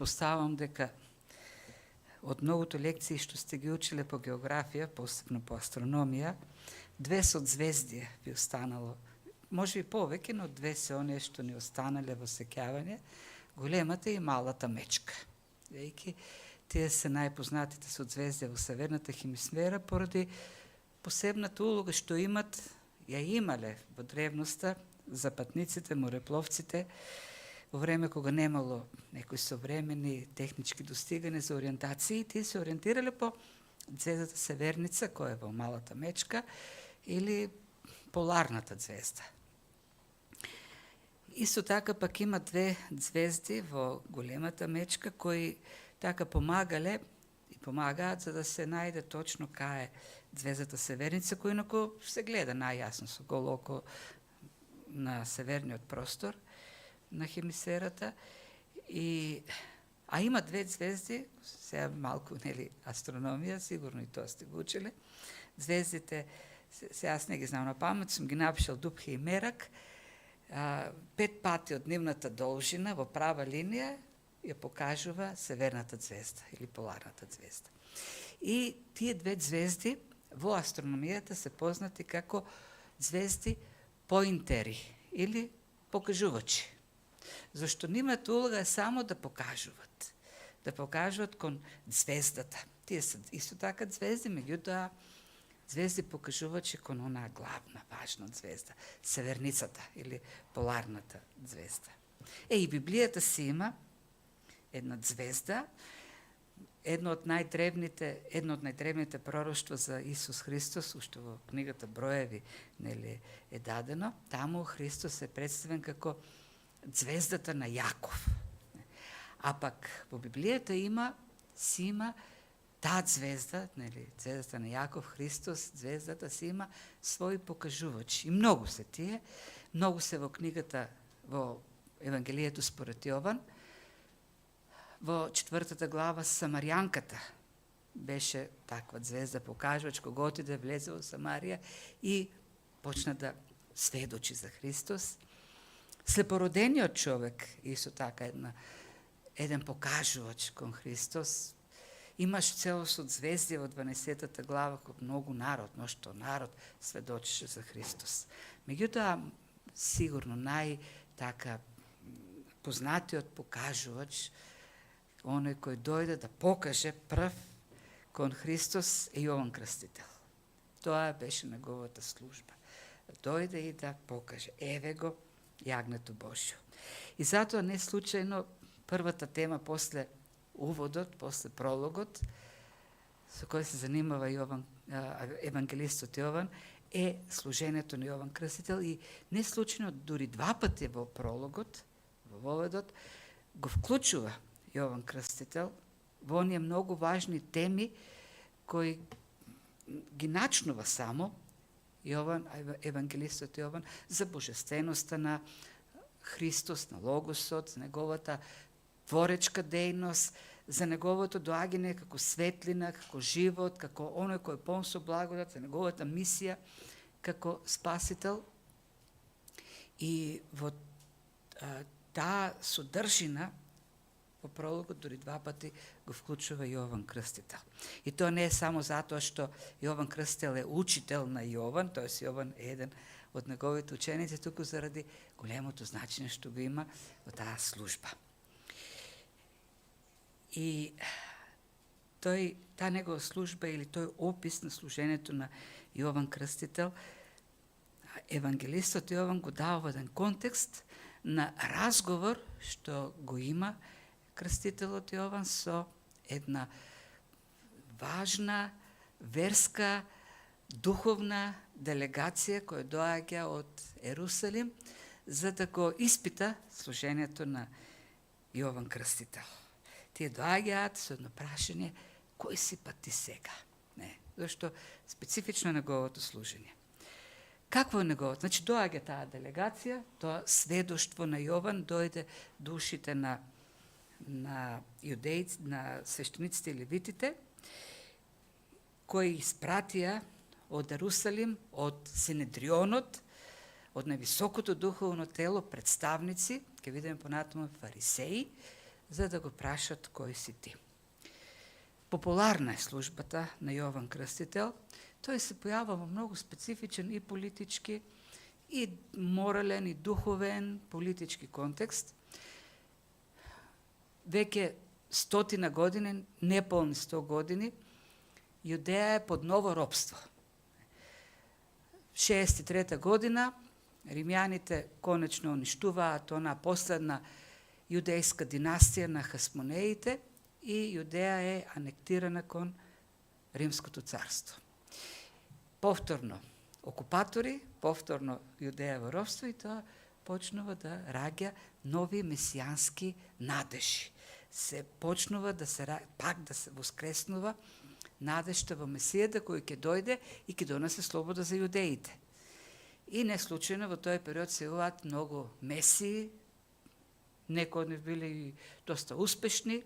Предпоставам дека од многуто лекции што сте ги училе по географија, посебно по астрономија, две соцзвездија би останало. Може и повеќе, но две се оние што ни останале во сеќавање, големата и малата мечка. Веќе тие се најпознатите соцзвездија во северната хемисфера поради посебната улога што имат, ја имале во древноста за патниците, морепловците, во време кога немало некои современи технички достигања за ориентација, тие се ориентирале по звездата Северница, која е во малата мечка, или поларната звезда. Исто така пак има две звезди во големата мечка кои така помагале и помагаат за да се најде точно кај е звездата Северница, која инаку се гледа најјасно со голо око на северниот простор на хемисферата. А има две звезди, сега малку нели астрономија, сигурно и тоа сте го училе. Звездите, сега аз не ги знам на памет, сум ги напишал Дупхе и Мерак, 5 пати од нивната должина во права линија ја покажува северната звезда или поларната звезда. И тие две звезди во астрономијата се познати како звезди поинтери или покажувачи. Зашто нивната улога е само да покажуваат кон звездата. Тие се исто така звезди, меѓутоа звезди покажувачи кон онаа главна, важна звезда, Северницата или поларната звезда. И Библијата си има една звезда, едно од најдревните пророштва за Исус Христос, уште во книгата Броеви нели е дадено. Таму Христос е представен како звездата на Јаков. А пак во Библијата си има таа звезда, нели, звездата на Јаков, Христос, звездата си има своји покажувачи. И многу се тие, многу се во книгата, во Евангелието според Јован, во 4 глава Самаријанката беше таква звезда покажувач, кога отиде, влезе во Самарија и почна да сведочи за Христос. Слепородениот човек, исто така еден покажувач кон Христос. Имаш цело соцзвездие во 12 глава кој многу народ, ношто народ сведочише за Христос. Меѓутоа, сигурно нај-така познатиот покажувач, оној кој дојде да покаже прв кон Христос е Јован Крстител. Тоа беше неговата служба. Дојде и да покаже. Еве го јагнето Божјо. И затоа не случајно првата тема после уводот, после прологот, со кој се занимава евангелистот Јован, е служењето на Јован Крстител и не случајно дури 2 пати во прологот, во воведот, го вклучува Јован Крстител во оние многу важни теми кои ги начнува само евангелистот Јован за божественоста на Христос, на Логосот, за неговата творечка дејност, за неговото доаѓање како светлина, како живот, како оној кој е полн со благодат, за неговата мисија како спасител. И во таа содржина во прологот дури 2 пати го вклучува Јован Крстител. И тоа не е само затоа што Јован Крстител е учител на Јован, тоест Јован е еден од неговите ученици, туку заради големото значење што го има во таа служба. И таа негова служба или тој опис на служењето на Јован Крстител, евангелистот Јован го дава во еден контекст на разговор што го има Крстителот Јован со една важна верска, духовна делегација која доаѓа од Ерусалим за да го испита служењето на Јован Крстител. Тие доаѓаат со едно прашање: кој си па ти сега? Не, зашто специфично неговото служење. Какво е неговото? Значи, доаѓа таа делегација, тоа сведоштво на Јован дојде до ушите на јудејци, на свештениците и левитите, кои испратија од Ерусалим, од Синедрионот, од највисокото духовно тело, представници, ќе видиме понатаму фарисеи, за да го прашат кој си ти. Популарна е службата на Јован Крстител. Тој се појава во многу специфичен и политички, и морален, и духовен, политички контекст. Веќе 100 години, неполни 100 години, Јудеја е под ново робство. 63 година римјаните конечно уништуваат она последна јудејска династија на Хасмонеите и Јудеја е анектирана кон Римското царство. Повторно окупатори, повторно Јудеја во робство и тоа почнува да раѓа нови месијански надежи. Се почнува да се пак да се воскреснува надежта во Месијата кој ќе дојде и ќе донесе слобода за јудеите. И не случајно во тој период се јавуваат многу месии, некои од нив биле и доста успешни,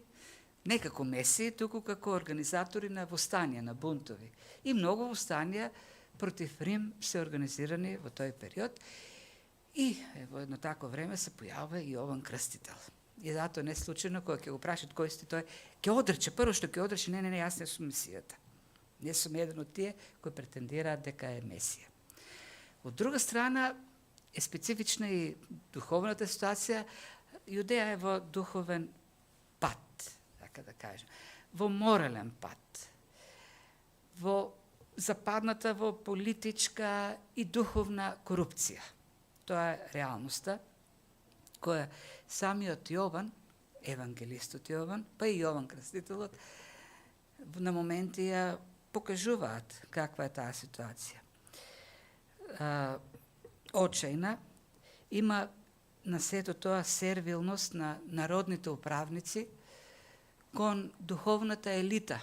не како месии, туку како организатори на востанија, на бунтови. И многу востанија против Рим се организирани во тој период. И во едно тако време се појавува и Јован Крстител. И затоа не случајно кога ќе го прашат кој сте, тој ќе одрече, прво што ќе одрече, не, јас не сум Месијата. Не сум еден од тие кои претендираат дека е Месија. Од друга страна е специфична и духовната ситуација. Јудеја е во духовен пат, така да кажем, во морален пат, во западната во политичка и духовна корупција. Тоа е реалноста која самиот Јован, евангелистот Јован, па и Јован Крстителот, на моменти ја покажуваат каква е таа ситуација. Очајна, има на сето тоа сервилност на народните управници кон духовната елита.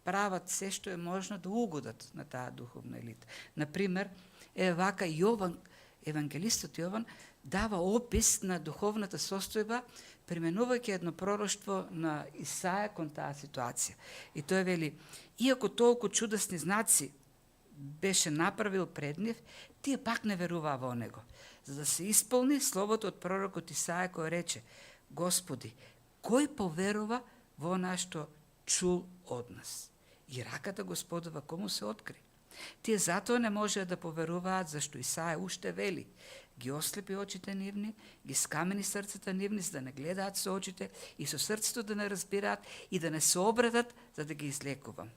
Прават се што е можно да угодат на таа духовна елита. Например, вака Јован, евангелистот Јован, дава опис на духовната состојба, применувајќи едно пророштво на Исаја кон таа ситуација. И тој вели, иако толку чудесни знаци беше направил пред нив, тие пак не веруваа во него. За да се исполни словото од пророкот Исаја кој рече, Господи, кој поверува во она што чул од нас? И раката Господова кому се откри? Тие затоа не можеа да поверуваат, зашто Исаја уште вели, ги ослепи очите нивни, ги скамени срцата нивни, за да не гледаат со очите и со срцето да не разбираат и да не се обрадат, за да ги излекувам.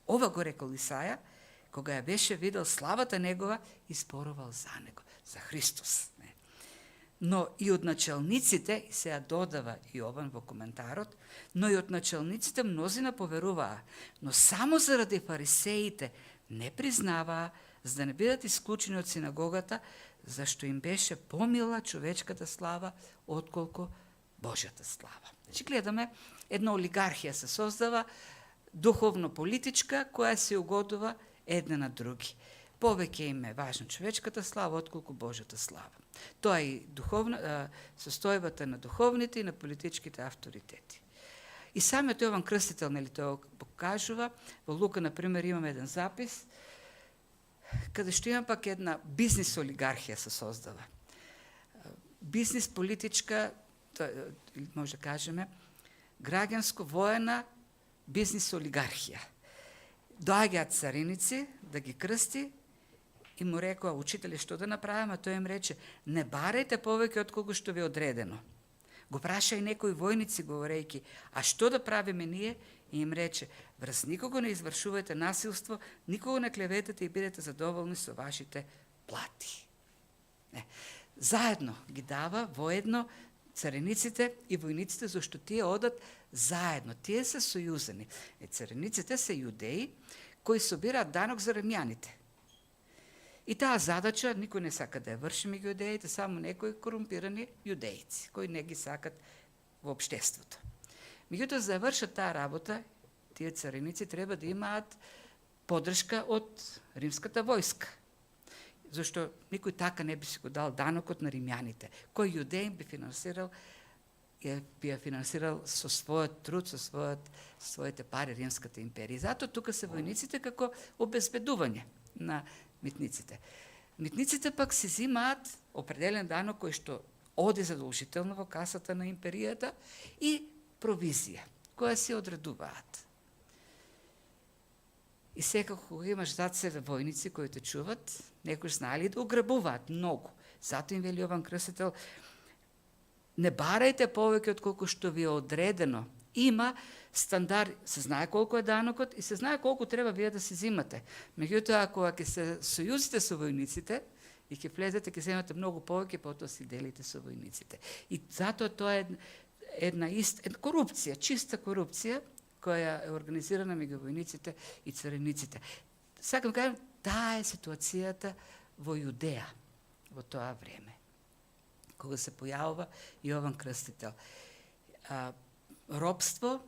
Ова го рекол Исаја, кога ја беше видел славата негова и спорувал за него, за Христос. Но и од началниците, и сега додава Јован во коментарот, но и од началниците мнозина поверуваа, но само заради фарисеите не признаваа, за да не бидат исклучени од синагогата, зашто им беше помила човечката слава отколку Божјата слава. Значи гледаме една олигархија се создава, духовно-политичка, која се угодува една на други. Повеќе им е важна човечката слава отколку Божјата слава. Тоа е и состојбата на духовните и на политичките авторитети. И самиот Јован Крстител, нели тоа покажува, во Лука, например, имаме еден запис, каде што има пак една бизнис олигархија се создава. Бизнис политичка, може да кажеме, граѓанско-воена бизнис олигархија. Доаѓаат цариници да ги крсти и му рекоа, учителе, што да направиме? А тој им рече, не барајте повеќе од колку што ви е одредено. Го праша и некои војници, говорејќи, а што да правиме ние? И им рече, врз никого не извршувајте насилство, никого не клеветете и бидете задоволни со вашите плати. Заедно ги дава воедно царениците и војниците, зашто тие одат заедно. Тие се сојузени. Царениците се јудеи кои собираат данок за римјаните. И таа задача никој не сака да ја врши меѓу јудеите, само некои корумпирани јудеици, кои не ги сакат во општеството. Меѓутоа, за да вршат таа работа, тие цареници треба да имаат поддршка од римската војска. Зашто никој така не би си го дал данокот на римјаните, кој јудеин би ја финансирал со својот труд, со своите пари римската империја. Затоа тука се војниците како обезбедување на митниците. Митниците пак се зимаат определен данок кој што оди задолжително во касата на империјата и провизија, која си одредуваат. И секако кога имаш зад себе војници кои те чуват, некои знали да ограбуваат многу. Зато им вели Јован Крстител, не барајте повеќе од колку што ви е одредено. Има стандард, се знае колку е данокот и се знае колку треба вие да се зимате. Меѓутоа, кога ќе се сојузите со војниците и ќе влезете, ќе земате многу повеќе, потоа си делите со војниците. И затоа тоа е една корупција, чиста корупција, која е организирана меѓу војниците и царениците. Сакам да кажам, таа е ситуацијата во Јудеја во тоа време, кога се појавува Јован Крстител. Робство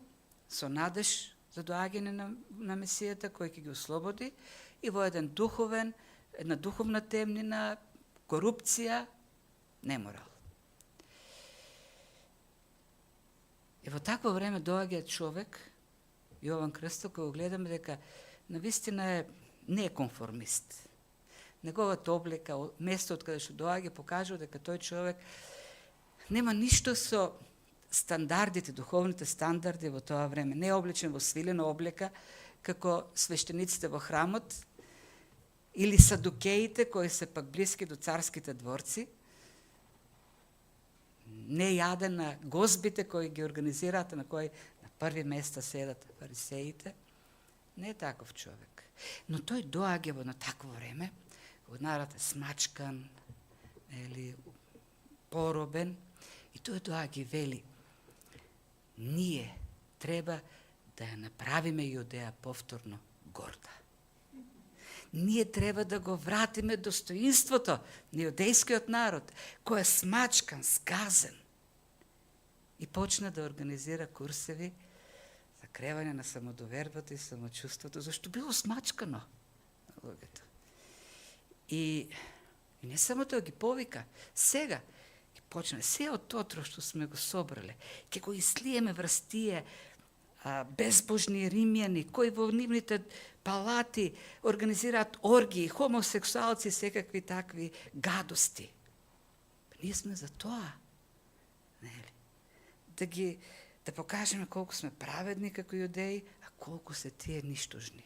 со надеж за доаѓање на Месијата кој ќе ги ослободи и во една духовна темнина, корупција, неморал. И во такво време доаѓа човек, Јован Крстител, кој го гледаме дека навистина не е конформист. Неговата облека, место од каде што доаѓа, покажува дека тој човек нема ништо со стандардите, духовните стандарди во тоа време. Не е облечен во свилена облека, како свештениците во храмот, или садукеите, кои се пак блиски до царските дворци. Не јаде на гозбите кои ги организираат, на кои на први места седат фарисеите. Не е таков човек. Но тој доаѓа во на такво време, кога народ е смачкан, или поробен, и тој доаѓа и вели, ние треба да ја направиме Јудеја повторно горда. Ние треба да го вратиме достоинството на јудејскиот народ, кој е смачкан, сгазен. И почна да организира курсеви за кревање на самодовербата и самочувството, зашто било смачкано на луѓето. И не само тоа ги повика, сега ќе почне се од тоа што сме го собрале, ќе го излиеме врз тие безбожни римјани, кои во нивните палати организираат оргии, хомосексуалци и секакви такви гадости. Ние сме за тоа. Да покажеме колку сме праведни како јудеи, а колку се тие ништожни.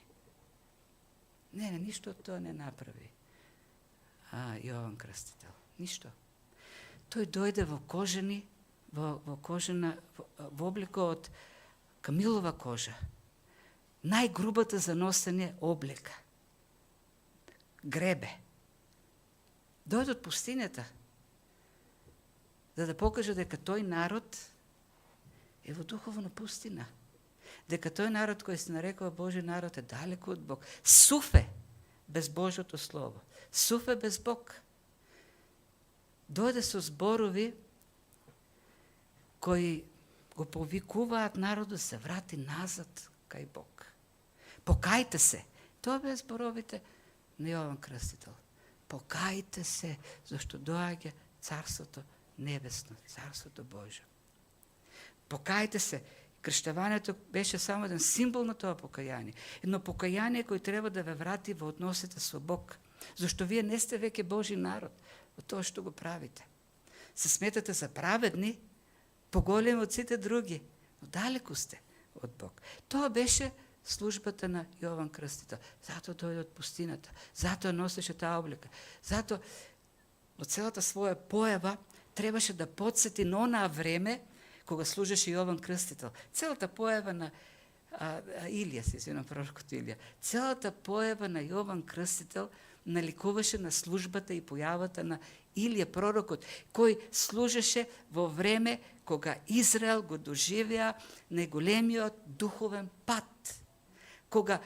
Не, ништо од тоа не направи Јован Крстител. Ништо. Тој дојде во кожени, во облика од камилова кожа. Најгрубата за носење облека. Гребе. Дојде од пустинята, за да покаже дека тој народ е во духовна пустина. Дека тој народ кој се нарекува Божи народ е далеко од Бог. Суфе без Божјото Слово. Суфе без Бог. Дојде со зборови кои го повикуваат народот да се врати назад кај Бог. Покајте се. Тоа беа зборовите на Јован Крстител. Покајте се, зашто доаѓа Царството Небесно, Царството Божјо. Покајте се. Крштавањето беше само еден символ на тоа покаяние. Едно покаяние кој треба да ве врати во односите со Бог. Зашто вие не сте веќе Божи народ во тоа што го правите. Се сметате за праведни, поголеми од сите други, но далеку сте од Бог. Тоа беше службата на Јован Крстител. Затоа дојде од пустината. Затоа носеше таа облека. Затоа од целата своја појава требаше да потсети на онаа време кога служеше Јован Крстител. Целата појава на Илија, се извинам, пророкот Илија. Целата појава на Јован Крстител наликуваше на службата и појавата на Илија пророкот, кој служеше во време кога Израел го доживеа најголемиот духовен пат. Кога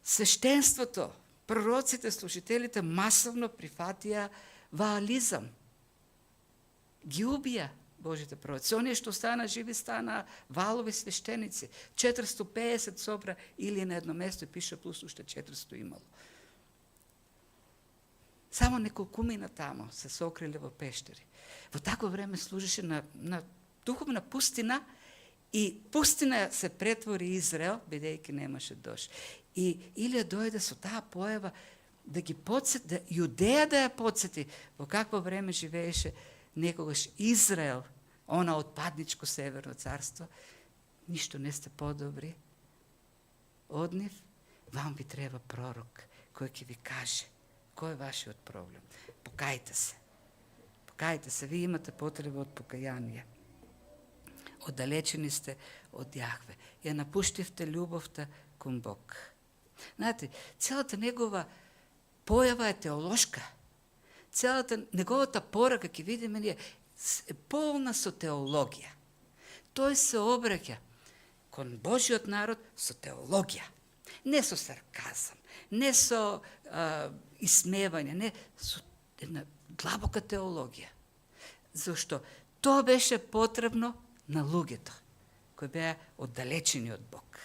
свештенството, пророците, служителите масовно прифатија ваализам. Ги убија Божите пророци. Оние што стана живи стана валови свештеници. 450 собра или на едно место, пише плюс уште 400 имало. Само неколкумина тамо се сокриле во пештери. Во такво време служеше на духовна пустина и пустина се претвори Израел, бидејќи немаше дожд. И Илија дојде со таа појава да ги потсети, да Јудеја да ја потсети во какво време живееше некогаш Израел, она отпадничко северно царство, ништо не сте подобри од нив, вам ви треба пророк кој ќе ви каже кој е вашиот проблем. Покајте се. Покајте се, ви имате потреба од покаяние. Оддалечени сте од Јахве. Ја напуштивте љубовта кон Бог. Знаете, целата негова појава е теолошка. Целата неговата порака, ќе видиме ние, е полна со теологија. Тој се обраќа кон Божиот народ со теологија. Не со сарказам, не со исмевање, не со една длабока теологија. Зашто тоа беше потребно на луѓето кои беа оддалечени од Бог.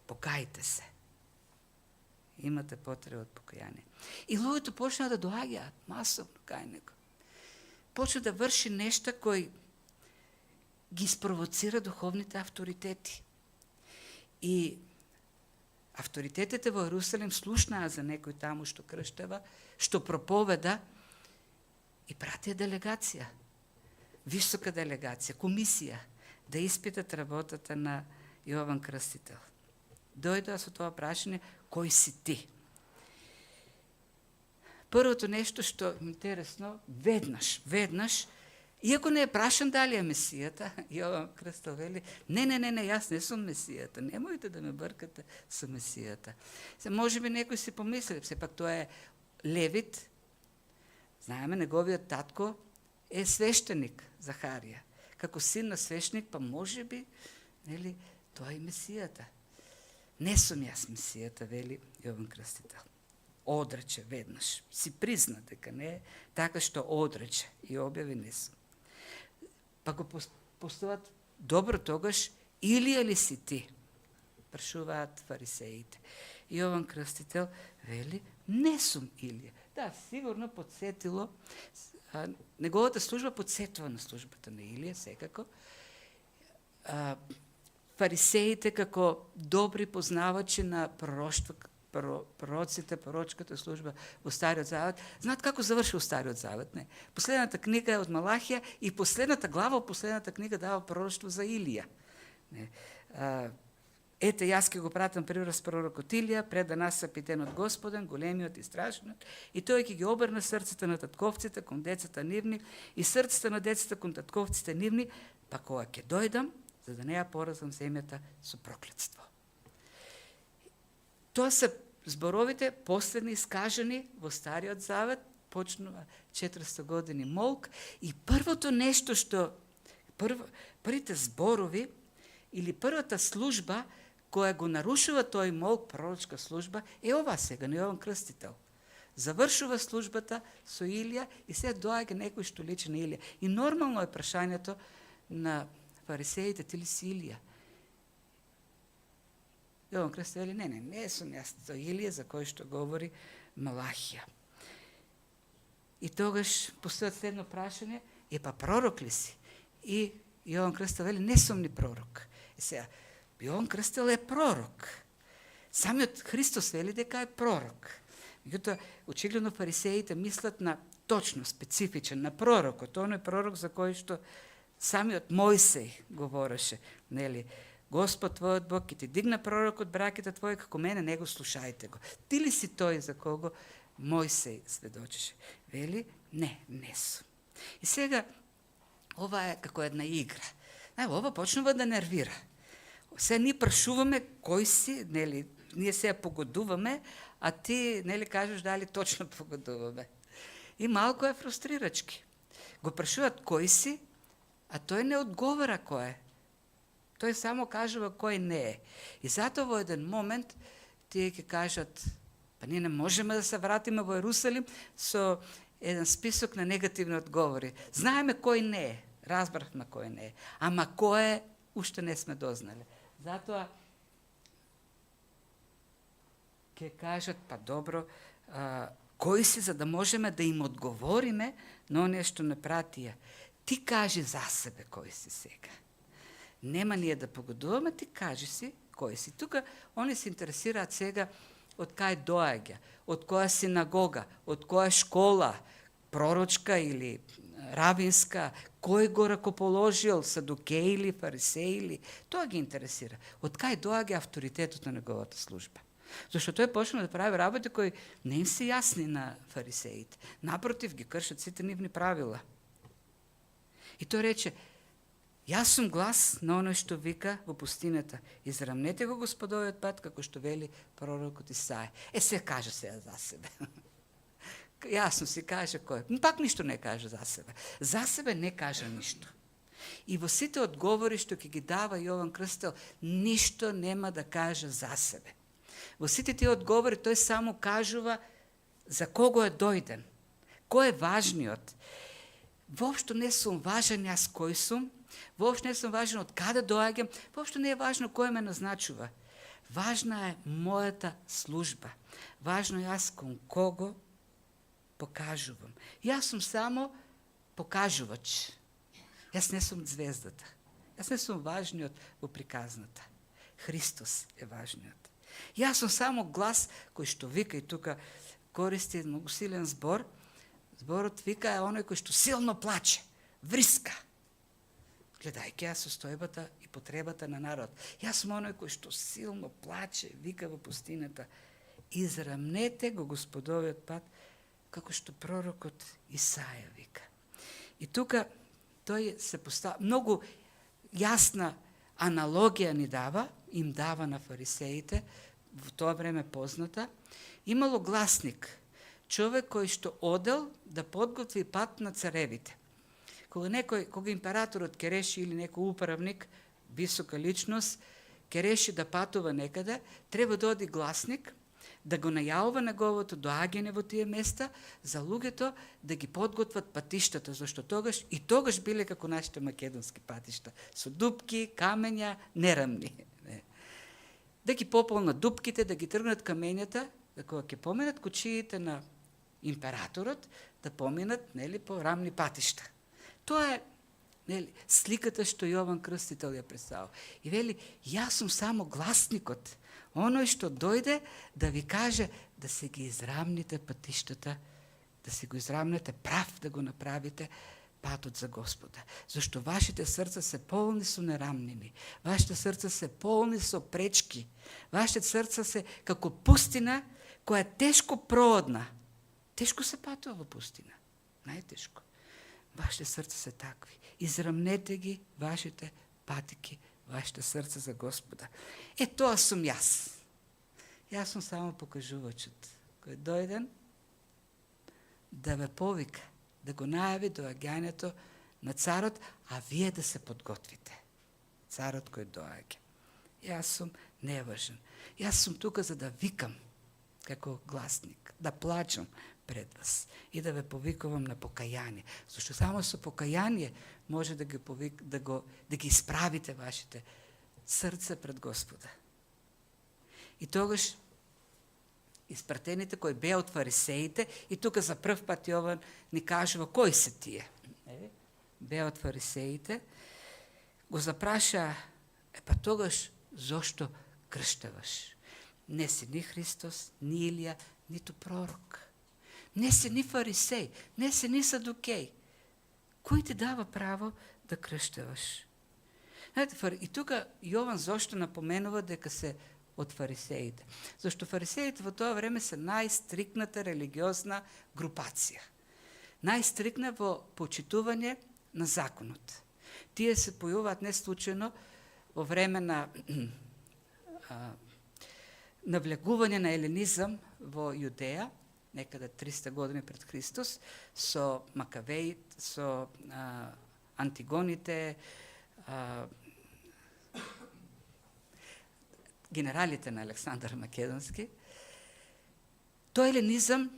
Покајте се. Имате потреба од покаяние. И луѓето почнаа да доаѓаат масовно кај него. Почна да врши нешта кои ги спровоцира духовните авторитети. И авторитетите во Ерусалим слушнаа за некој таму што крштева, што проповеда и пратија делегација, висока делегација, комисија, да испитат работата на Јован Крстител. Дојдоа со тоа прашање, кој си ти? Првото нешто што е интересно, веднаш, иако не е прашан дали е Месијата, Јован Крстител вели, не, јас не сум Месијата, немојте да ме бъркате со Месијата. Може би некој си помисли, сепак тоа е левит, знаеме, неговиот татко е свештеник Захарија. Како син на свештеник, па може би, нели, тоа е Месијата. Не сум јас Месијата, вели Јован Крстител. Одрече веднаш. Си призна дека не е така што одрече и објави не сум. Па го постават, добро тогаш, Илија ли си ти? Прашуваат фарисеите. Јован Крстител вели, не сум Илија. Да, сигурно подсетило, неговата служба подсетува на службата на Илија, секако. Фарисеите како добри познавачи на пророците, пророчката служба во Стариот Завет, знаат како завршил Стариот Завет, не? Последната книга е од Малахија и последната глава од последната книга дава пророштво за Илија. Не? Ете, јас ке го пратам прираз пророкот Илија, пред да нас питен од Господен, големиот и страшниот, и тој ќе ги обрне срцата на татковците кон децата нивни и срцата на децата кон татковците нивни, па кога ќе дојдам, за да не ја поразвам земјата со проклетство. Тоа се зборовите последни искажани во Стариот Завет, почнува 400 години молк, и првото нешто што, првите зборови, или првата служба, која го нарушува тој молк, пророчка служба, е ова сега, на Јован Крстител. Завршува службата со Илија и сега доаѓа некој што личи на Илија. И нормално е прашањето на фарисеите, ти ли си Илија? Јован Крстител вели, не сум јас, тоа Илија за кој што говори Малахија. И тогаш постојат следно прашање, па пророк ли си? И Јован Крстител вели, не сум ни пророк. И сега, Јован Крстител е пророк. Самиот Христос вели дека е пророк. Меѓутоа, очигледно фарисеите мислат на точно, специфичен, на пророкот. Оној пророк за кој што самиот Мојсеј говореше, нели, Господ твојот Бог ќе ти дигна пророк од браките твои, како мене, не го слушајте го. Ти ли си тој за кого Мојсеј сведочеше? Вели, не сум. И сега, ова е како една игра. Ова почнува да нервира. Сега ние прашуваме кој си, нели, ние сега погодуваме, а ти, нели, кажеш дали точно погодуваме. И малко е фрустрирачки. Го прашуват кој си, а тој не одговара кој е. Тој само кажува кој не е. И затоа во еден момент тие ќе кажат, па ние не можеме да се вратиме во Ерусалим со еден список на негативни одговори. Знаеме кој не е, разбрахме кој не е, ама кој е, уште не сме дознали. Затоа ќе кажат, па добро, кој си, за да можеме да им одговориме на оние што не пратија. Ти кажи за себе кој си сега. Нема ние да погодуваме, ти кажи си кој си. Тука они се интересираат сега од кај доаѓа, од која синагога, од која школа, пророчка или равинска, Кој го ракоположил, садукеи или фарисеи или, тоа ги интересира. Од кај доаѓа авторитетот на неговата служба? Зашто тој почна да прави работи кои не им се јасни на фарисеите. Напротив, ги кршат сите нивни правила. И тој рече, јас сум глас на оној што вика во пустината, израмнете го Господовиот пат, како што вели пророкот Исаја. Се каже сега за себе. Јасно си каже кој. Пак ништо не каже за себе. За себе не каже ништо. И во сите одговори што ќе ги дава Јован Крстител, ништо нема да каже за себе. Во сите тие одговори тој само кажува за кого е дојден, кој е важниот. Воопшто не сум важен јас кој сум, воопшто не сум важен од каде доаѓам, воопшто не е важно кој ме назначува. Важна е мојата служба. Важно е јас кон кого покажувам. Јас сум само покажувач. Јас не сум звездата. Јас не сум важниот во приказната. Христос е важниот. Јас сум само глас кој што вика, и тука користи многу силен збор. Зборот вика е оној кој што силно плаче, вриска. Гледајќи ја состојбата и потребата на народ. Јас сум оној кој што силно плаче, вика во пустината. Израмнете го Господовиот пат, како што пророкот Исаја вика. И тука тој се поставя, многу јасна аналогија ни дава, им дава на фарисеите, во тоа време позната. Имало гласник, човек кој што одел да подготви пат на царевите. Кога императорот ке реши или некој управник, висока личност, ке реши да патува некаде, треба да оди гласник, да го најавува неговото доаѓање во тие места, за луѓето да ги подготват патиштата, зашто тогаш биле како нашите македонски патишта, со дупки, камења, нерамни. Да ги пополнат дупките, да ги тргнат камењата, да кога ќе поминат кучиите на императорот, да поминат, нели, по рамни патишта. Тоа е, нели, сликата што Јован Крстител ја представил. И вели, јас сум само гласникот, оној што дојде да ви каже да се ги израмните патиштата, да се го израмнете прав, да го направите патот за Господа. Зашто вашите срца се полни со нерамнини, вашите срца се полни со пречки, вашите срца се како пустина која е тешко проодна. Тешко се патува во пустина, најтешко. Вашите срца се такви. Израмнете ги вашите патики, вашите срца за Господа. Тоа сум јас. Јас сум само покажувачот кој дојден да ве повика, да го најави доаѓањето на царот, а вие да се подготвите. Царот кој доаѓа. Јас сум неважен. Јас сум тука за да викам како гласник, да плачам пред вас и да ве повикувам на покаяние. Зашто само со покаяние може да ги исправите вашите срце пред Господа. И тогаш испратените кои беа од фарисеите, и тука за прв пат Јован ни кажува кои се тие. Беа од фарисеите, го запраша, па тогаш зошто крштаваш? Не си ни Христос, ни Илија, ниту пророк. Не си ни фарисеј, не си ни садукеј. Кој ти дава право да крштаваш? Знаете, и тука Јован зошто напоменува дека се од фарисеите. Зашто фарисеите во тоа време се најстрикната религиозна групација. Најстрикна во почитување на законот. Тие се појавуваат не случајно во време на навлегување на еленизам во Јудеја, некаде 300 години пред Христос, со Макавеите, со Антигоните, генералите на Александар Македонски. Тој еленизам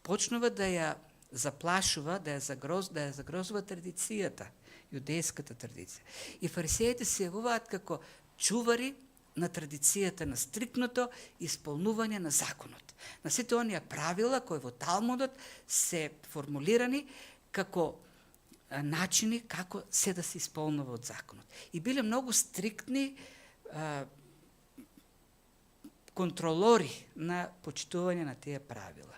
почнува да ја заплашува, да ја загрозува традицијата, јудејската традиција. И фарисеите се јавуваат како чувари на традицијата, на стрикното исполнување на законот. На сите оние правила кои во Талмудот се формулирани како начини како се да се исполнува од законот. И биле многу стриктни контролори на почитување на тие правила.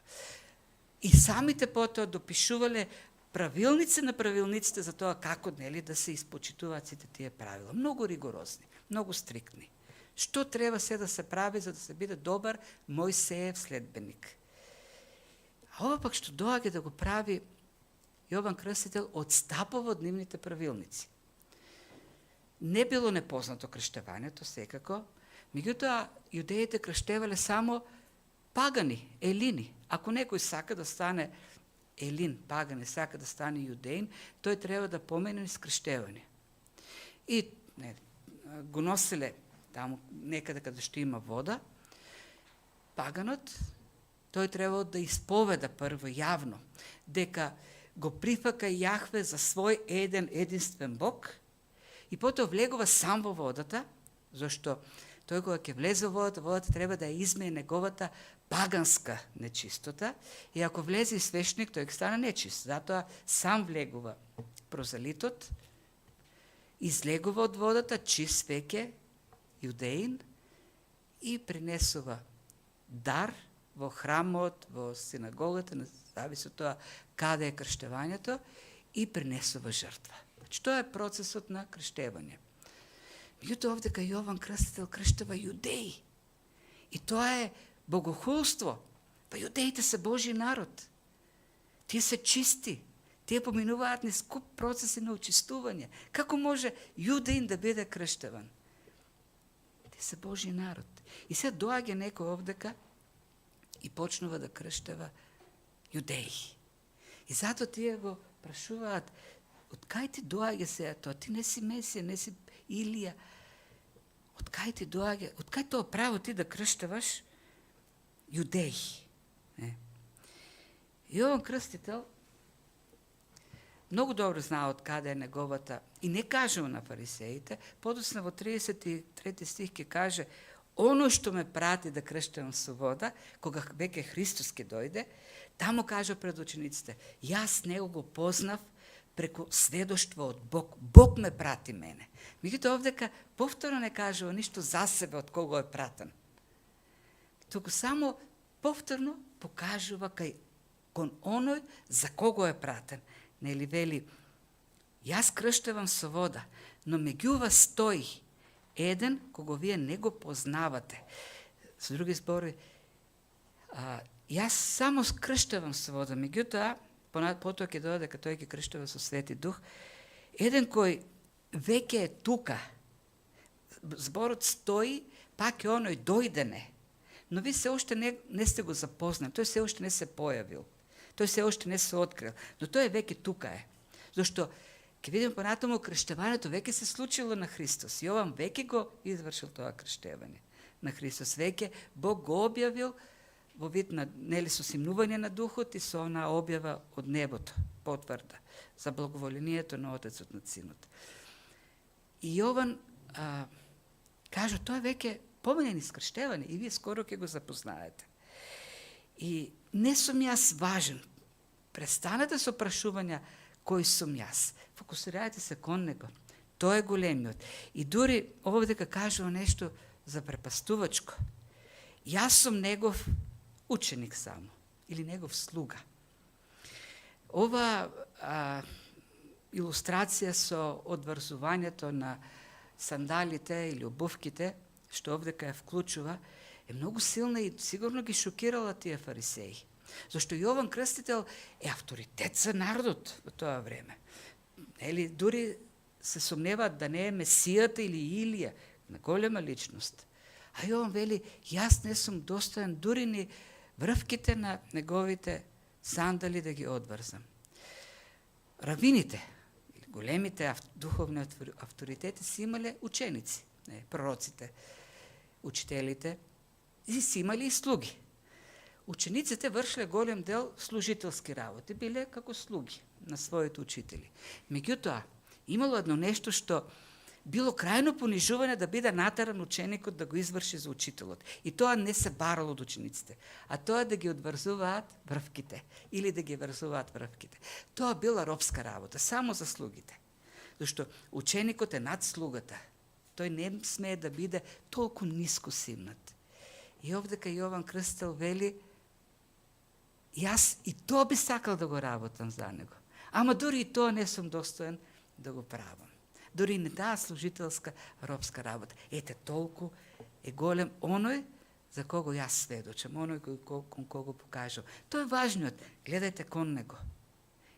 И самите потоа допишувале правилници на правилниците за тоа како да се испочитуваат сите тие правила. Многу ригорозни, многу стриктни. Што треба се да се прави за да се биде добар Мојсеев следбеник. А ова пак што доаѓа да го прави Јован Крстител, одстапува од нивните правилници. Не било непознато крштевањето секако, меѓутоа јудеите крштевале само пагани, елини. Ако некој сака да стане елин, паган, сака да стане јудеин, тој треба да помине низ крштевање. И го носеле таму некаде каде што има вода, паганот, тој требало да исповеда прво јавно дека го прифака Јахве за свој единствен Бог и потоа влегува сам во водата, зашто тој кога ќе влезе во водата, водата треба да ја измее неговата паганска нечистота и ако влезе и свешник, тој ќе стане нечист. Затоа сам влегува прозелитот, излегува од водата, чист веќе, јудеин, и принесува дар во храмот, во синагогата, не зависи од тоа каде е крштевањето, и принесува жртва. Значи, тоа е процесот на крштевање. Меѓутоа овдека Јован Крстител крштева јудеи. И тоа е богохулство. Па јудеите се Божи народ. Тие се чисти. Тие поминуваат низ куп процеси на очистување. Како може јудеин да биде крштеван? Тие се Божи народ. И се доаѓа некој овдека и почнува да крштева јудеи. И затоа тие го прашуваат, од кај ти доаѓа сега тоа? Ти не си Месија, не си Илија. Од кај ти доаѓа? Од кај тоа право ти да крштеваш јудеи? Јован Крстител многу добро знае од каде е неговата, и не кажува на фарисеите, подосна во 33 стих ќе каже: оно што ме прати да крштевам со вода, кога веќе Христос ќе дојде, таму кажа пред учениците: јас него го познав преку сведоштво од Бог. Бог ме прати мене. Меѓутоа овдека повторно не кажува ништо за себе од кого е пратен. Туку само повторно покажува кон оној за кого е пратен. Нели вели: јас крштевам со вода, но меѓу вас стои еден кого вие не го познавате. Со други зборови, јас само крштевам со вода, меѓутоа потоа ќе дојде дека тој ќе крштева со Свети Дух, еден кој веќе е тука. Зборот стои, пак е оној дојдене, но ви се уште не сте го запознали, тој се уште не се појавил, тој се уште не се открил, но тој веќе тука е. Зашто ќе видиме понатаму, крштевањето веќе се случило на Христос. Јован веќе го извршил тоа крштевање на Христос. Веќе Бог го објавил во вид на со симнување на Духот и со она објава од небото, потврда за благоволението на Отецот над Синот. И Јован кажа, тоа веќе помине низ крштевање и вие скоро ќе го запознаете. И не сум јас важен. Престанете со прашувања кој сум јас. Фокусирајте се кон него. Тој е големиот. И дури овдека кажува нешто за препастувачко. Јас сум негов ученик само, или негов слуга. Ова илустрација со одврзувањето на сандалите или обувките, што овдека ја вклучува, е многу силна и сигурно ги шокирала тие фарисеи. Зашто Јован Крстител е авторитет за народот во тоа време. Или дури се сомневаат да не е Месијата или Илија, на голема личност. А Јован вели, јас не сум достоен дури ни врвките на неговите сандали да ги одврзам. Равините, големите духовни авторитети си имале ученици, пророците, учителите, и си имали и слуги. Учениците вршиле голем дел служителски работи, биле како слуги на своите учители. Меѓутоа, имало едно нешто што било крајно понижување да биде натаран ученикот да го изврши за учителот. И тоа не се барало од учениците, а тоа да ги одврзуваат врвките или да ги врзуваат врвките. Тоа била робска работа, само за слугите. Зашто ученикот е над слугата. Тој не смее да биде толку ниско симнат. И овдека Јован Крстител вели, јас и тоа би сакал да го работам за него. Ама дури и тоа не сум достоен да го правам. Дури не таа служителска робска работа. Ете, толку е голем оној за кого јас сведочам, оној кон кого покажам. Тоа е важниот. Гледајте кон него.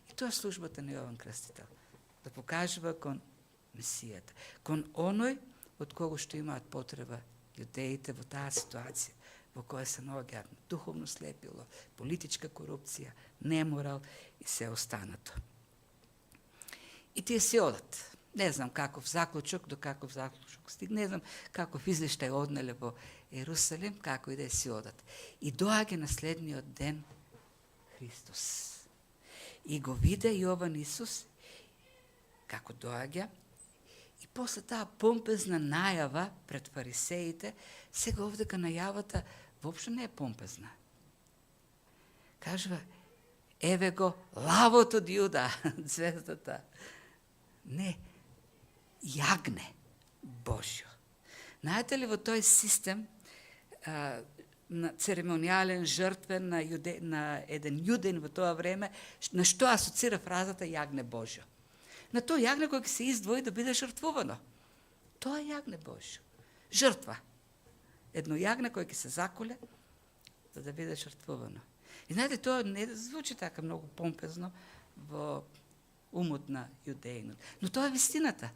И тоа е службата на Јован Крстител. Да покажува кон Месијата. Кон оној од кого што имаат потреба јудеите во таа ситуација во која се наоѓаат, духовно слепило, политичка корупција, неморал и се останато. И тие се одат. Не знам каков заклучок, до каков заклучок стиг, не знам каков извештај однеле во Ерусалим, како и да си одат. И доаѓа на следниот ден Христос. И го виде Јован Исус, како доаѓа, и после таа помпезна најава пред фарисеите, сега овдека најавата воопшто не е помпезна. Кажува, еве го лавот од Јуда, звездата. Не, јагне Божјо. Знаете ли, во тој систем на церемонијален, жртвен на еден јуден во тоа време, на што асоцира фразата јагне Божјо? На тоа јагне кој ќе се издвои да биде жртвувано. Тоа е јагне Божјо. Жртва. Едно јагне кој ќе се заколе за да биде жртвувано. И знаете, тоа не звучи така многу помпезно во умот на јудеинот. Но тоа е вистината.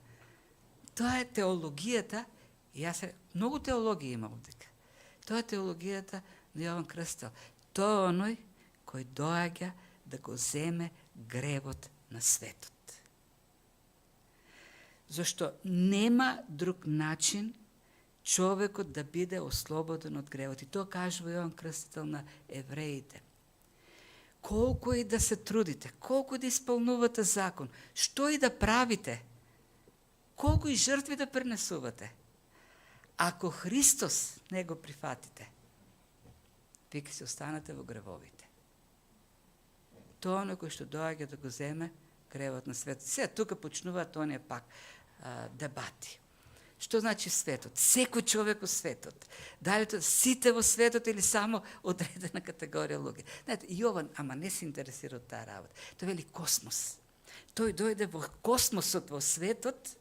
Тоа е теологијата, и многу теологија има овдека. Тоа е теологијата на Јован Крстител. Тоа е оној кој доаѓа да го земе гревот на светот. Зашто нема друг начин човекот да биде ослободен од гревот. И тоа кажува Јован Крстител на евреите. Колку и да се трудите, колку да исполнувате закон, што и да правите, колку и жртви да пренесувате, ако Христос не го прифатите, вие ќе се останете во гревовите. Тоа оној кој што доаѓа да го земе гревот на светот. Сега тука почнуваат оние пак дебати. Што значи светот? Секој човек во светот. Дали тоа сите во светот или само одредена категорија луѓе? Знаете, Јован, ама не се интересира од таа работа. Тој вели космос. Тој дојде во космосот, во светот,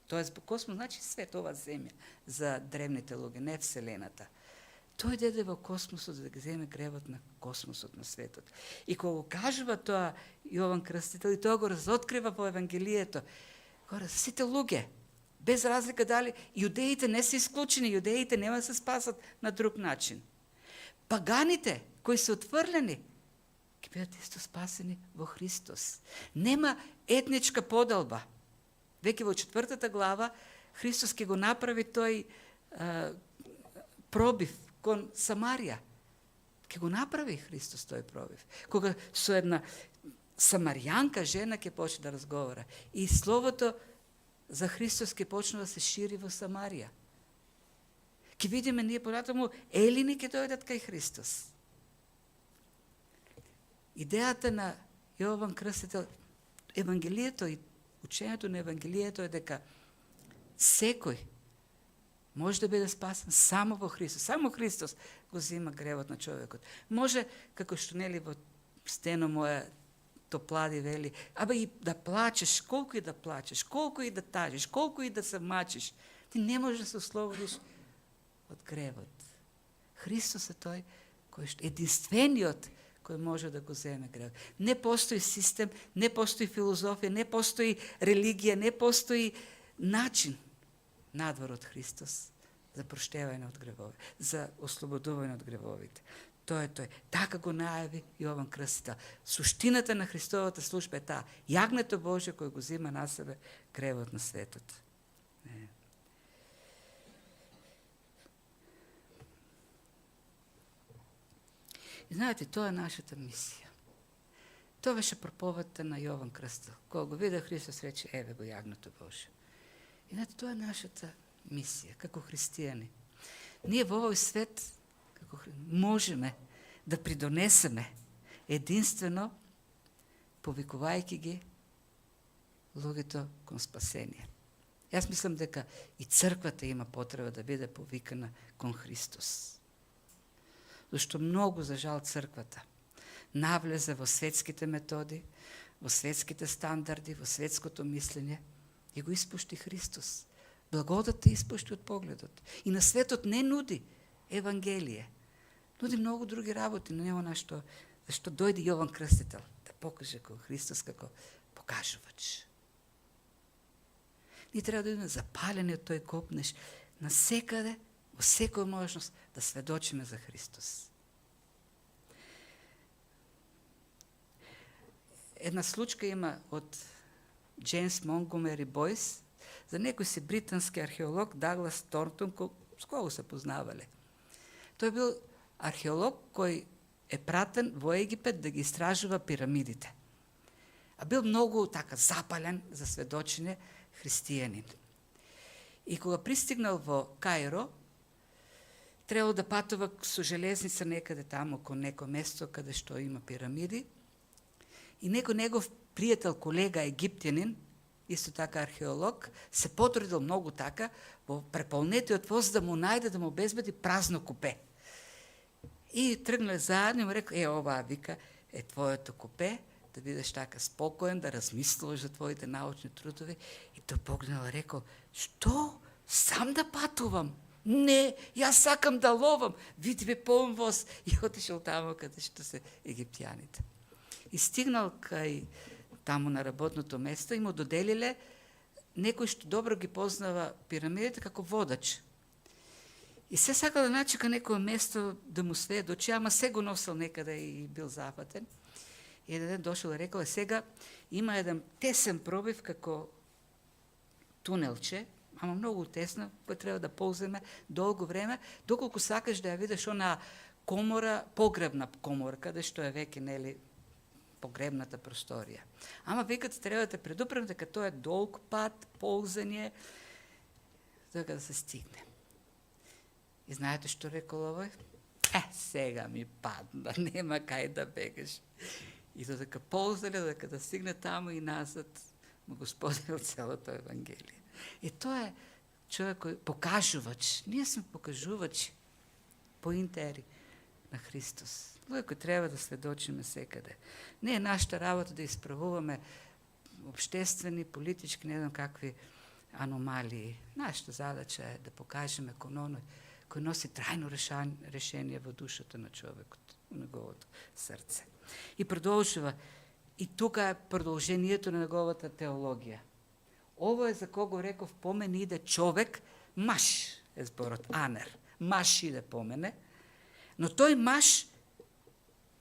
тоест космос значи свет, ова земја, за древните луѓе, не вселената. Тој дојде во космосот за да ги земе гревот на космосот, на светот. И кога кажува тоа Јован Крстител, и тоа го разоткрива во Евангелието, гора сите луѓе, без разлика дали јудеите не се исклучени, јудеите нема да се спасат на друг начин. Паганите кои се отврлени ќе бидат исто спасени во Христос. Нема етничка поделба. Веќе во 4 глава Христос ќе го направи тој пробив кон Самарија. Ќе го направи Христос тој пробив. Кога со една самаријанка жена ќе почне да разговара и словото за Христос ќе почне да се шири во Самарија. Ќе видиме ние понатаму елини ќе дојдат кај Христос. Идејата на Јован Крстител, Евангелието и учењето на Евангелието е дека секој може да биде спасен само во Христос. Само Христос го зема гревот на човекот. Може, како што нели во стено моја Топлади вели, абе и да плачеш, колку и да плачеш, колку и да тажиш, колку и да се мачиш, ти не можеш да се ослободиш од гревот. Христос е тој кој што единствениот кој може да го земе гревот. Не постои систем, не постои филозофија, не постои религија, не постои начин надвор од Христос за проштевање од гревови, за ослободување од гревовите. Тоа е тој. Така го најави Јован Крстител. Суштината на Христовата служба е таа. Јагнето Божје кој го зема на себе гревот на светот. И знаете, тоа е нашата мисија. Тоа беше проповедта на Јован Крстител. Кога го виде Христос рече, еве го јагнето Божје. И знаете, тоа е нашата мисија, како христијани. Ние во овој свет можеме да придонесеме единствено повикувајќи ги луѓето кон спасение. Јас мислам дека и црквата има потреба да биде повикана кон Христос. Зашто многу, за жал, црквата навлезе во светските методи, во светските стандарди, во светското мислење, и го испушти Христос. Благодата испушти од погледот. И на светот не нуди Евангелие. Нуди многу други работи, но нема нашто, зашто дојде Јован Крстител да покаже како Христос, како покажувач. Ние треба да идеме запалени од тој копнеш на секаде, во секоја можност да сведочиме за Христос. Една случка има од Джеймс Монгомери Бойс, за некој си британски археолог Даглас Торнтон, с кого се познавале. Тој бил археолог кој е пратен во Египет да ги истражува пирамидите. А бил многу така запален за сведочење христијанин. И кога пристигнал во Каиро, требало да патува со железница некаде таму, кон неко место каде што има пирамиди. И некој негов пријател, колега, египтянин, исто така археолог, се потрудил многу така во преполнетиот воз да му најде, да му обезбеди празно купе. И тргнале заедно и му рекол, оваа, вика, е твоето купе, да бидеш така спокоен, да размислуваш за твоите научни трудови. И тој погледнал и рекол, што? Сам да патувам? Не, јас сакам да ловам. Види бе полн воз. И отишел таму каде што се египтјаните. И стигнал кај таму на работното место и му доделиле некој што добро ги познава пирамидите како водач. И се сакал да начека некој место да му сведочи, ама се го носил некаде и бил зафатен. И еден ден дошол и рекол, сега има еден тесен пробив како тунелче, ама многу тесно, кој треба да полземе долго време, доколку сакаш да ја видиш она комора, погребна комора, каде што е веќе, нели, погребната просторија. Ама викате треба да предупредам дека тоа е долг пат, ползање, дека да се стигне. И знаете што рекол овој? Сега ми падна, нема кај да бегаш. И додека ползале, додека да стигне таму и назад, му го споделил целото Евангелие. И тоа е човек кој покажувач. Ние сме покажувачи по интери на Христос. Луѓе кои треба да сведочиме секаде. Не е нашата работа да исправуваме обштествени, политички, не знам какви аномалии. Нашата задача е да покажеме кон оној кој носи трајно решение во душата на човекот, во неговото срце. И продолжува, и тука е продолжението на неговата теологија. Ово е за кого реков, по мене иде човек, маш е зборот, анер, маш иде по мене, но тој маш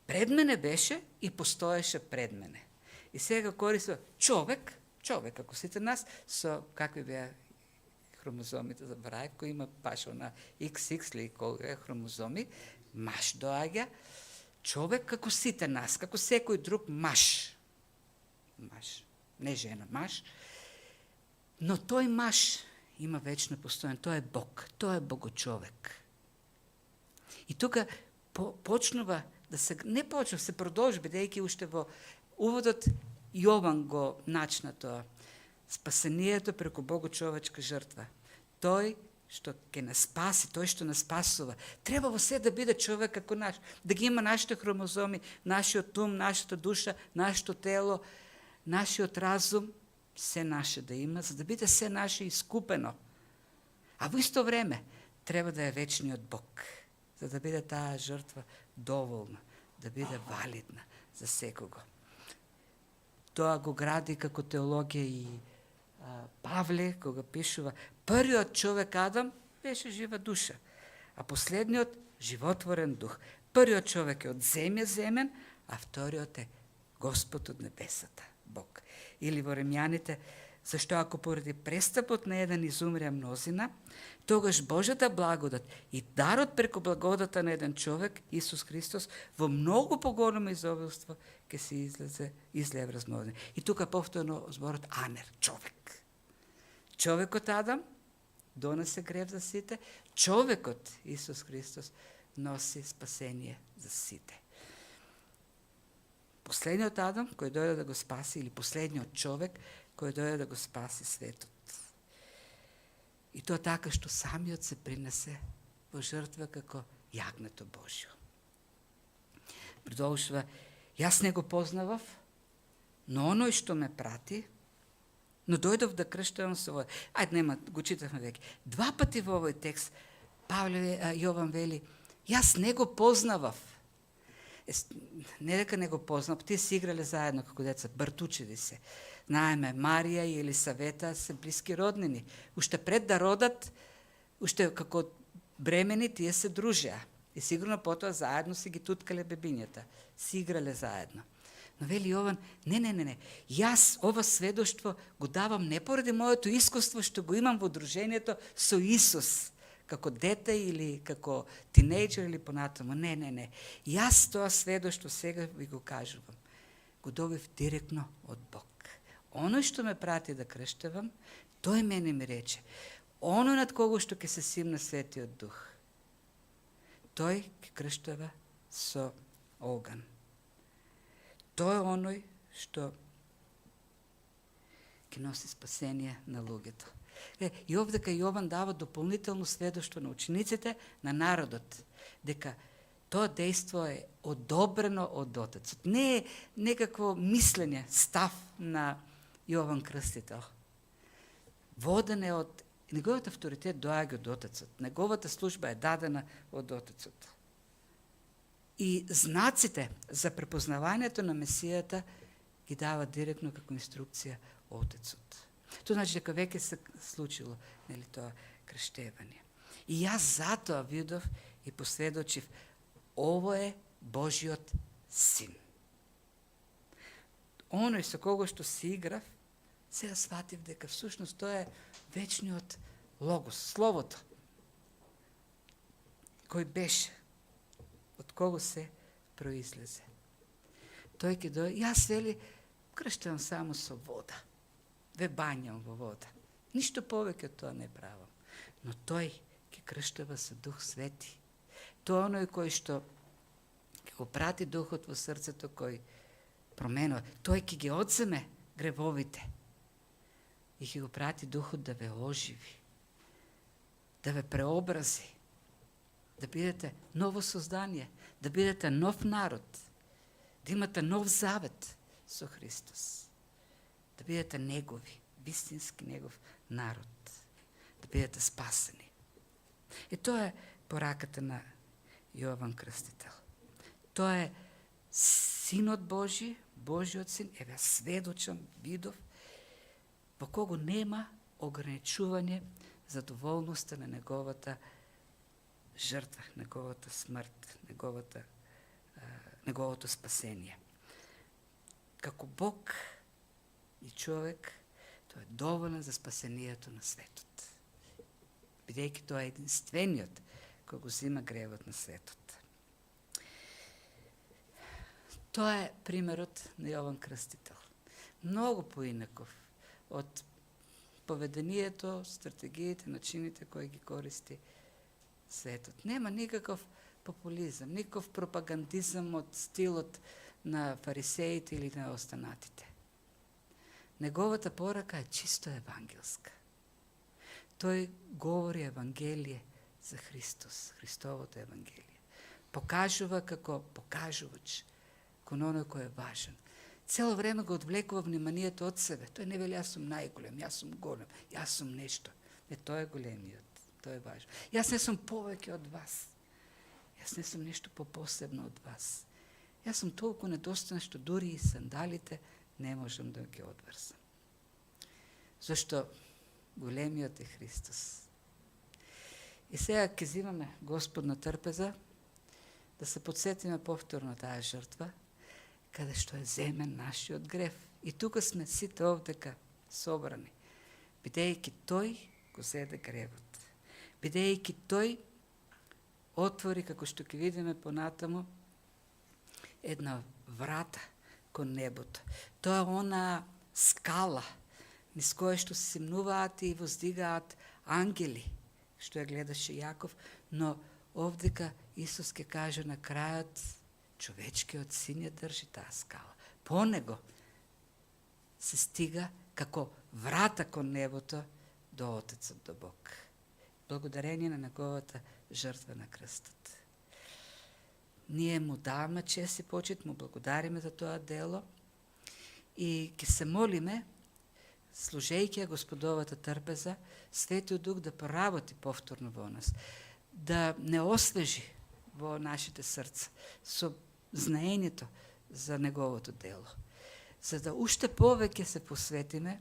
пред мене беше и постоеше пред мене. И сега користува човек, ако сите нас, со какви беа хромозомите, забравив, кој има баш на XX или колку е хромозоми, маш доаѓа, човек како сите нас, како секој друг маш. Маш, не жена, маш. Но тој маш има вечно постојан, тој е Бог, тој е Богочовек. И тука почнува да се, не почнува, се продолжи, бидејќи уште во уводот Јован го начна тоа. Спасението преку богочовечка жртва. Тој што ќе нас спаси, тој што нас спасува. Треба во се да биде човек како наш, да ги има нашите хромозоми, нашиот ум, нашата душа, нашето тело, нашиот разум, се наше да има, за да биде се наше искупено. А во исто време треба да е вечниот Бог, за да биде таа жртва доволна, да биде валидна за секого. Тоа го гради како теологија и Павле, кога пишува, првиот човек Адам беше жива душа, а последниот животворен дух. Првиот човек е од земја земен, а вториот е Господ од небесата, Бог. Или во Римјаните, зашто ако поради престапот на еден изумреа мнозина, тогаш Божјата благодат и дарот преку благодата на еден човек, Исус Христос, во многу поголемо изобилство ќе се излее врз мнозина. И тука повторно зборот анер, човек. Човекот Адам донесе грев за сите, човекот Исус Христос носи спасение за сите. Последниот Адам кој дојде да го спаси, или последниот човек кој дојде да го спаси светот. И тоа така што самиот се принесе во жртва како јагнето Божјо. Продолжува, јас не го познавав, но оној што ме прати, но дојдов да крштавам со вода. Ајде, нема, го читавме веќе. 2 пати во овој текст Јован вели, јас не го познавав. Не дека не го познав, тие си играле заедно како деца, бартучеви се. Знаеме, Марија и Елисавета се блиски роднини. Уште пред да родат, уште како бремени, тие се дружеа. И сигурно потоа заедно си ги туткале бебињата. Си играле заедно. Но вели Јован, не. Јас ова сведоштво го давам не поради моето искуство што го имам во дружењето со Исус, како дете или како тинејџер или понатаму. Не. Јас тоа сведоштво сега ви го кажувам. Го добив директно од Бог. Оној што ме прати да крштевам, тој мене ми рече, оној над кого што ќе се симна Светиот Дух, тој ќе крштева со оган. Тој е оној што ќе носи спасение на луѓето. И овдека Јован дава дополнително сведоштво на учениците, на народот, дека тоа дејство е одобрено од Отецот. Не е некакво мислење, став на Јован Крстител. Воден е од неговиот авторитет доаѓа од Отецот. Неговата служба е дадена од Отецот. И знаците за препознавањето на Месијата ги дава директно како инструкција Отецот. Тоа значи дека веќе се случило, нели, тоа крштевање. И јас затоа видов и посведочив, ово е Божиот Син. Оној со кого што си играв, сега сватив дека всушност тоа е вечниот Логос, Словото, кој беше, од кого се произлезе. Тој ќе дојде, јас вели, крштевам само со вода. Ве бањам во вода. Ништо повеќе од тоа не правам. Но тој ќе крштева со Дух Свети. Тоа оној кој што ќе го прати Духот во срцето, кој променува. Тој ќе ги одземе гревовите и ќе го прати Духот да ве оживи, да ве преобрази, да бидете ново создание, да бидете нов народ, да имате нов завет со Христос, да бидете негови, вистински негов народ, да бидете спасени. И тоа е пораката на Јован Крстител. Тоа е Синот Божи, Божиот Син, еве сведочам, видов, во кого нема ограничување за доволноста на неговата жртва, неговата смрт, неговото спасение. Како Бог и човек, тој е доволен за спасението на светот. Бидејќи тоа е единствениот кој го зима гревот на светот. Тоа е примерот на Јован Крстител. Многу поинаков од поведението, стратегиите, начините кои ги користи светот. Нема никаков популизам, никаков пропагандизам од стилот на фарисеите или на останатите. Неговата порака е чисто евангелска. Тој говори евангелие за Христос, Христовото евангелие. Покажува како покажувач кон оној кој е важен. Цело време го одвлекува вниманието од себе. Тој не вели, јас сум најголем, јас сум голем, јас сум нешто. Не, тој е големиот, тој е важен. Јас не сум повеќе од вас. Јас не сум нешто попосебно од вас. Јас сум толку недостоен што дури и сандалите не можам да ги одврзам. Зашто големиот е Христос. И сега ќе зимаме Господна трпеза, да се подсетиме повторно таа жртва, каде што е земен нашиот грев. И тука сме сите овдека собрани, бидејќи тој го зеде гревот. Бидејќи тој отвори, како што ќе видиме понатаму, една врата кон небото. Тоа е она скала, низ која што се симнуваат и воздигаат ангели, што ја гледаше Јаков, но овдека Исус ќе каже на крајот, човечкиот син ја држи таа скала. По него се стига како врата кон небото до Отецот, до Бог. Благодарение на неговата жртва на крстот. Ние му даваме чест и почит, му благодариме за тоа дело и ќе се молиме, служејќи ја Господовата трпеза, Светиот Дух да поработи повторно во нас, да не освежи во нашите срца со знаењето за Неговото дело, за да уште повеќе се посветиме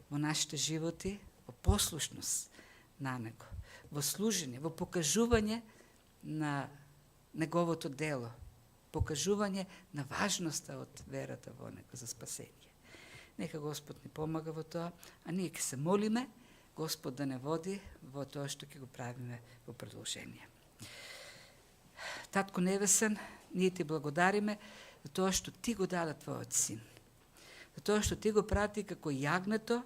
во нашите животи, во послушност на Него, во служење, во покажување на Неговото дело, покажување на важноста од верата во Него за спасение. Нека Господ ни помага во тоа, а ние ќе се молиме Господ да не води во тоа што ќе го правиме во продолжение. Татко Небесен, ние ти благодариме за тоа што ти го даде твојот син, за тоа што ти го прати како јагнето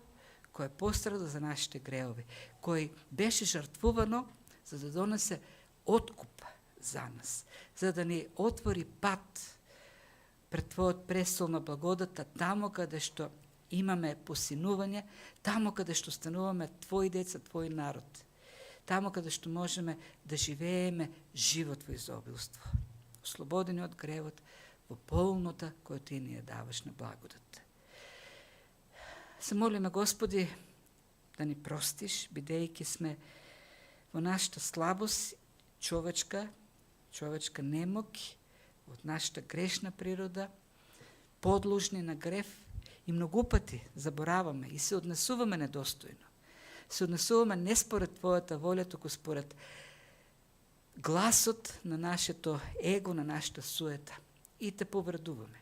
кој пострадал за нашите греови, кој беше жртвувано за да донесе откуп за нас, за да ни отвори пат пред твојот престол на благодата, тамо каде што имаме посинување, тамо каде што стануваме твои деца, твој народ, тамо каде што можеме да живееме живот во изобилство, ослободени од гревот, во полнота која ти ни ја даваш на благодат. Се молиме, Господи, да ни простиш, бидејќи сме во нашата слабост, човечка немок, од нашата грешна природа, подложни на грев и многу пати забораваме и се однесуваме недостојно. Се однесуваме не според Твојата волја, туку според гласот на нашето его, на нашата суета. И те повредуваме.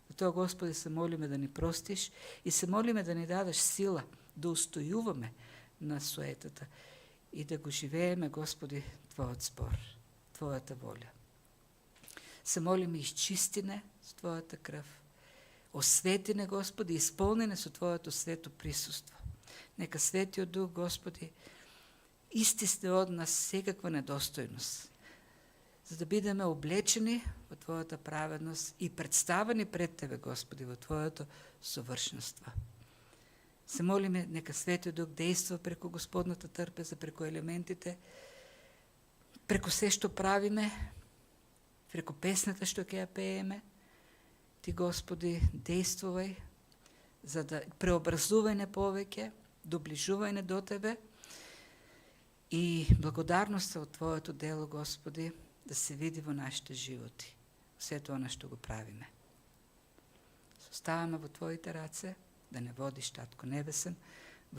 Затоа, Господи, се молиме да ни простиш и се молиме да ни дадеш сила да устојуваме на суетата и да го живееме, Господи, Твојот збор, Твојата волја. Се молиме, изчистине с Твојата крв, осветине, Господи, исполнене со Твоето свето присуство. Нека Светиот Дух, Господи, истисне од нас секаква недостојност, за да бидеме облечени во Твојата праведност и представени пред Тебе, Господи, во Твоето совршенство. Се молиме, нека Светиот Дух дејства преку Господната трпеза, преку елементите, преку се што правиме, преку песната што ќе ја пееме. Ти, Господи, дејствувај, за да преобразувај не повеќе, доближувај не до Тебе и благодарноста од Твоето дело, Господи, да се види во нашите животи, се тоа на што го правиме. Оставаме во Твоите раце, да не водиш, Татко Небесен,